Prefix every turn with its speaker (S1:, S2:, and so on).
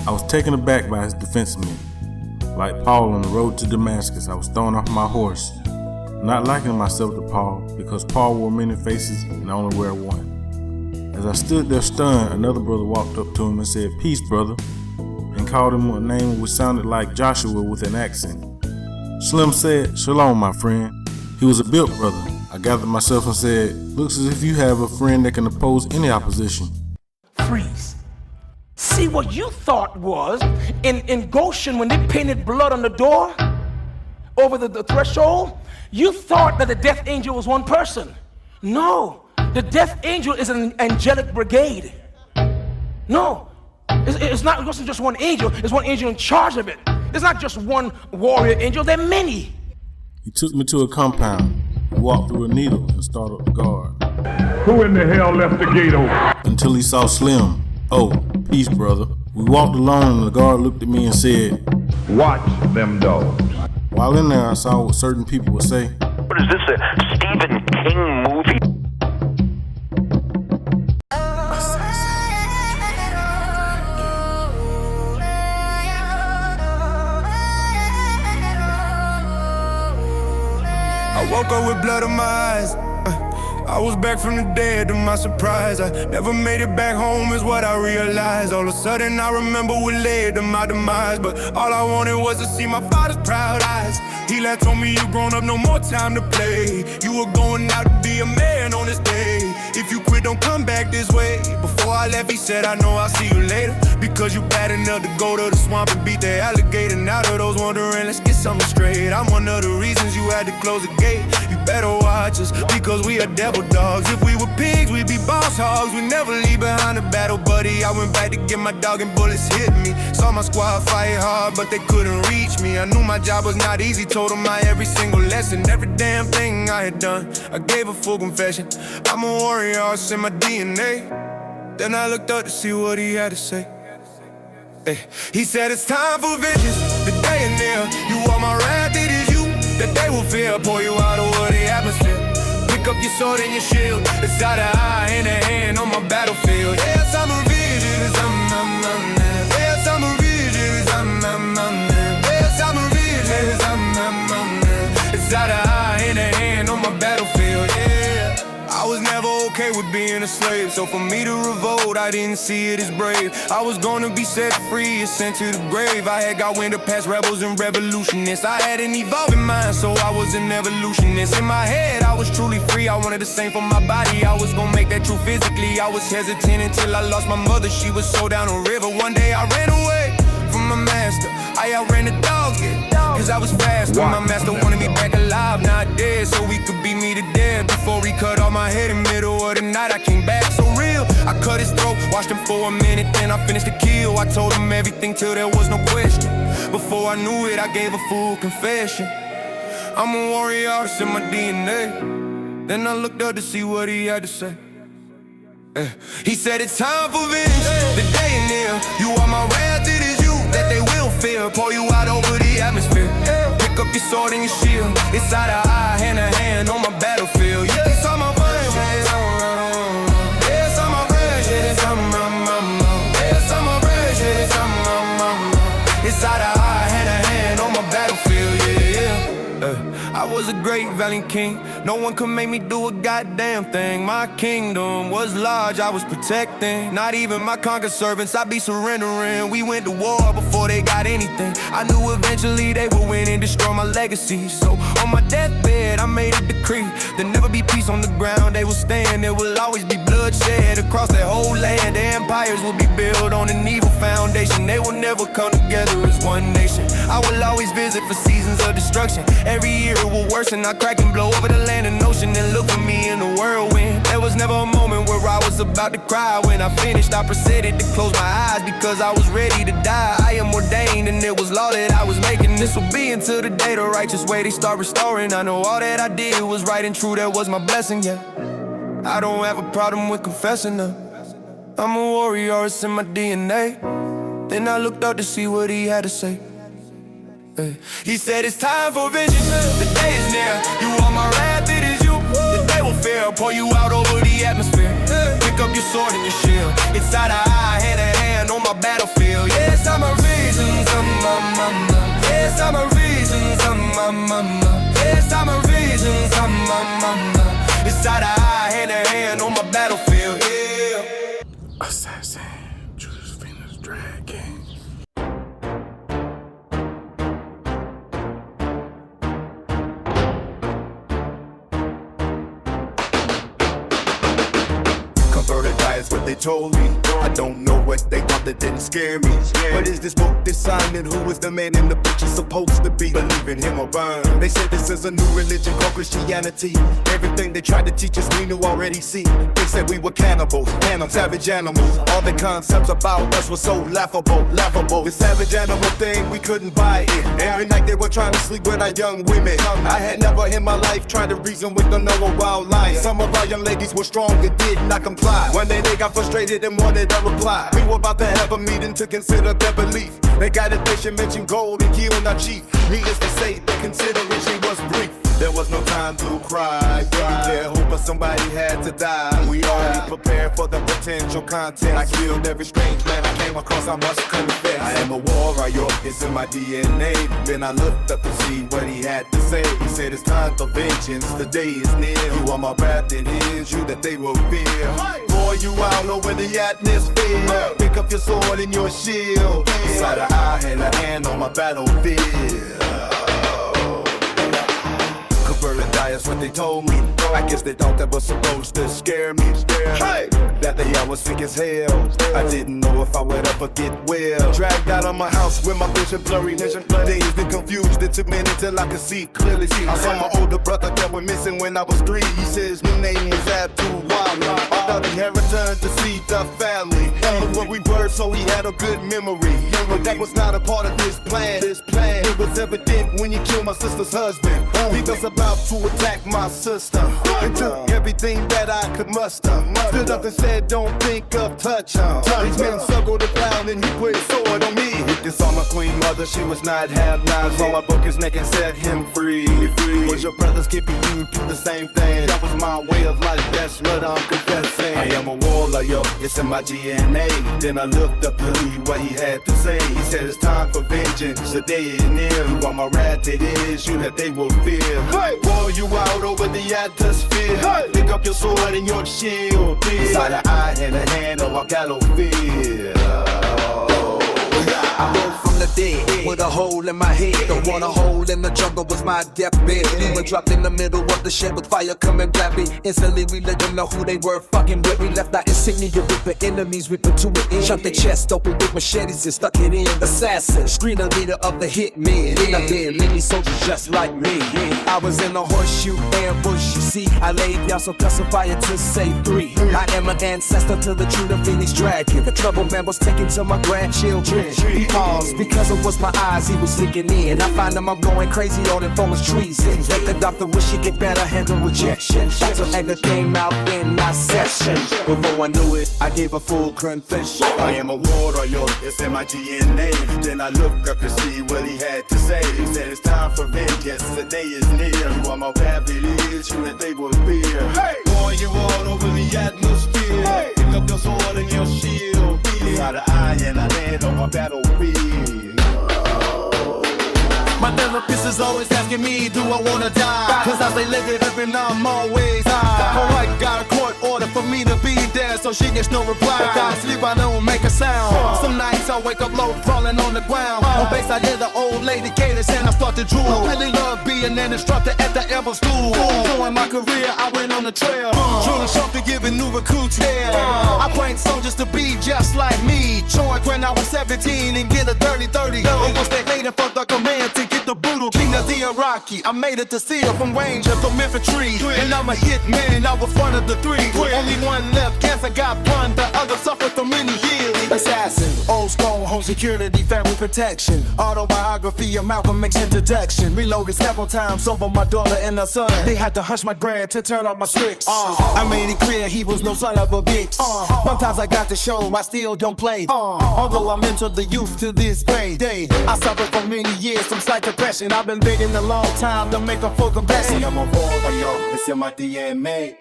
S1: I was taken aback by his defensemen. Like Paul on the road to Damascus, I was thrown off my horse, not liking myself to Paul because Paul wore many faces and I only wear one. As I stood there stunned, another brother walked up to him and said, "Peace, brother," and called him a name which sounded like Joshua with an accent. Slim said, "Shalom, my friend." He was a built brother. I gathered myself and said, "Looks as if you have a friend that can oppose any opposition."
S2: Freeze. See what you thought was in Goshen when they painted blood on the door over the threshold? You thought that the death angel was one person. No, the death angel is an angelic brigade. No, it wasn't just one angel, it's one angel in charge of it. It's not just one warrior angel, there are many.
S1: He took me to a compound. He walked through a needle and started a guard.
S3: Who in the hell left the gate open?
S1: Until he saw Slim. "Oh, peace, brother." We walked along and the guard looked at me and said,
S3: Watch them dogs.
S1: while in there I saw what certain people would say.
S4: What is this, a Stephen King movie?
S5: I woke up with blood in my eyes. I was back from the dead to my surprise. I never made it back home is what I realized. All of a sudden I remember what led to my demise. But all I wanted was to see my father's proud eyes. He left, told me you grown up, no more time to play. You were going out to be a man on this day. If you quit, don't come back this way. Before I left, he said, I know I'll see you later. Because you bad enough to go to the swamp and beat the alligator. Now to those wondering, let's get something straight. I'm one of the reasons you had to close the gate. You better watch us, because we are devil dogs. If we were pigs, we'd be boss hogs. We never leave behind the battle, buddy. I went back to get my dog and bullets hit me. Saw my squad fight hard, but they couldn't reach me. I knew my job was not easy, told them my every single lesson. Every damn thing I had done, I gave a full confession. I'm a warrior, it's in my DNA. Then I looked up to see what he had to say. Hey. He said it's time for vengeance, the day is near. You are my wrath, it is you that they will fear. Pour you out over the atmosphere. Pick up your sword and your shield. It's out of eye and a hand on my battlefield. Yes, I'm a vision. Yes, I'm a vision. Yes, I'm a vision. It's out of eye and a hand on my battlefield. Yeah, I was never okay with being a slave, so for me to revolt, I didn't see it as brave. I was gonna be set free and sent to the grave. I had got wind of past rebels and revolutionists. I had an evolving mind, so I was an evolutionist. In my head, I was truly free. I wanted the same for my body. I was gonna make that true physically. I was hesitant until I lost my mother. She was sold down a river. One day I ran away from my master. I outran the dogs, cause I was fast. My master wanted me back alive, not dead, so we could beat me to death. Before he cut off my head in the middle of the night, I came back so real. I cut his throat, watched him for a minute, then I finished the kill. I told him everything till there was no question. Before I knew it, I gave a full confession. I'm a warrior, it's in my DNA. Then I looked up to see what he had to say. He said it's time for vengeance, the day is near. You are my wrath, it is you that they will fear. Pour you out over the atmosphere. Pick up your sword and your shield. It's eye to eye, hand to hand on my battlefield. You can saw my vengeance. Yes, I'm a vengeance. Yes, I'm a vengeance. It's eye to eye, hand to hand on my battlefield. I was a great valiant king. No one could make me do a goddamn thing. My kingdom was large, I was protecting. Not even my conquered servants, I'd be surrendering. We went to war before they got anything. I knew eventually they would win and destroy my legacy. So on my deathbed, I made a decree. There'll never be peace on the ground, they will stand. There will always be bloodshed across their whole land. Their empires will be built on an evil foundation. They will never come together as one nation. I will always visit for seasons of destruction. Every year it will worsen, I crack and blow over the land and ocean. And look for me in the whirlwind. There was never a moment where I was about to cry. When I finished, I proceeded to close my eyes because I was ready to die. I am ordained and it was law that I was making. This will be until the day the righteous way they start restoring. I know all that I did was right and true, that was my blessing, yeah. I don't have a problem with confessing them. I'm a warrior, it's in my DNA. Then I looked up to see what he had to say. He said it's time for vengeance, the day is near. You are my wrath, it is you that they will fear. Pour you out over the atmosphere. Pick up your sword and your shield. It's eye to eye, hand to hand on my battlefield. Yes, I'm
S1: Drag King.
S6: Converted diets, what they told me. I don't know what they thought that didn't scare me. But is this book deciding who is the man in the picture supposed to be? Believe in him or burn. They said this is a new religion called Christianity. Everything they tried to teach us we knew already. See, they said we were cannibals, savage animals. All the concepts about us were so laughable. The savage animal thing, we couldn't buy it. Every night they were trying to sleep with our young women. I had never in my life tried to reason with another wild lion. Some of our young ladies were strong and did not comply. One day they got frustrated and wanted a reply. We were about to have a meeting to consider their belief. They got it, they should mention gold and killing our chief. Needless to say, the consideration was brief. There was no time to cry. There hope but somebody had to die. We already prepared for the potential content. I killed every strange man I came across, I must confess. I am a warrior, it's in my DNA. Then I looked up to see what he had to say. He said it's time for vengeance, the day is near. You are my wrath, it is you that they will fear. Pour you out over the atmosphere. Pick up your sword and your shield. Inside of I had a hand on my battlefield. Converted diets, what they told me. I guess they thought that was supposed to scare me. Hey, that day I was sick as hell. I didn't know if I would ever get well. Dragged out of my house with my vision blurry. Dazed and confused, it took me till I could see clearly. I saw my older brother that went missing when I was 3. He said his new name was Abdul Wali. I thought he had returned to see the family. But what we were, so he had a good memory. But that was not a part of his plan. It was evident when you killed my sister's husband. He was about to attack my sister and took everything that I could muster. Stood up and said, don't think of touch. These men circled around and he put his sword on me. Hit this on my queen mother, she was not half knives. On my broke his neck and set him free. Was your brother skipping you do the same thing? That was my way of life, that's what I'm confessing. I am a warrior, it's in my DNA. Then I looked up to read what he had to say. He said it's time for vengeance, the day is near. You are my wrath, it is you that they will fear. Hey, pour you out over the atmosphere. Hey, pick up your sword and your shield. Inside of I had a hand on my battlefield.
S7: I woke from the dead with a hole in my head. The one a hole in the jungle was my deathbed. Demon dropped in the middle of the shed with fire coming black me. Instantly we let them know who they were fucking with. We left our insignia with the enemies ripping to it in. Shut their chest open with machetes and stuck it in. Assassin, screen the leader of the hitmen. In a bed, many soldiers just like me. I was in a horseshoe ambush. You see, I laid down some fire to save 3. I am an ancestor to the true the Phoenix dragon. The trouble man was taken to my grandchildren. He paused because it was my eyes he was looking in. I find him I'm going crazy on it from his treason. Let the doctor wish he could better handle rejection. Dr. Edgar came out in my session. Before I knew it, I gave a full confession.
S6: I am a warrior, it's in my DNA. Then I looked up to see what he had to say. He said it's time for vengeance, the day is near. You are my wrath, it is you that they will fear. Hey, pour you all over the atmosphere. Hey, pick up your sword and your shield. Inside of I and a hand on my battlefield. My therapist is always asking me, do I wanna die? Cause as they live it up and I'm always high. Alright, got a court order for me to be there, so she gets no reply. If I sleep, I don't make a sound. Some nights I wake up low, crawling on the ground. On base, I hear the old lady cadence and I start to drool. I really love being an instructor at the Ever School. During my career, I went on the trail. Truly something giving new recruits there. I trained soldiers to be just like me. Joined when I was 17 and get a dirty 30. It was they waiting for the command to get the brutal king of the Iraqi. I made it to seal from Ranger, from infantry. And I'm a hit man, I was one of the 3. Only one left, cancer got one. The other suffered for many years. Assassin, old school, home security, family protection. Autobiography of Malcolm X introduction. Reloaded several times over my daughter and her son. They had to hush my brand to turn off my tricks. I made it clear he was no son of a bitch. Sometimes I got to show, I still don't play. Although I mentored the youth to this day. I suffered for many years from slight depression. I've been begging a long time to make a full confession. I'm a warrior, it's in my DNA.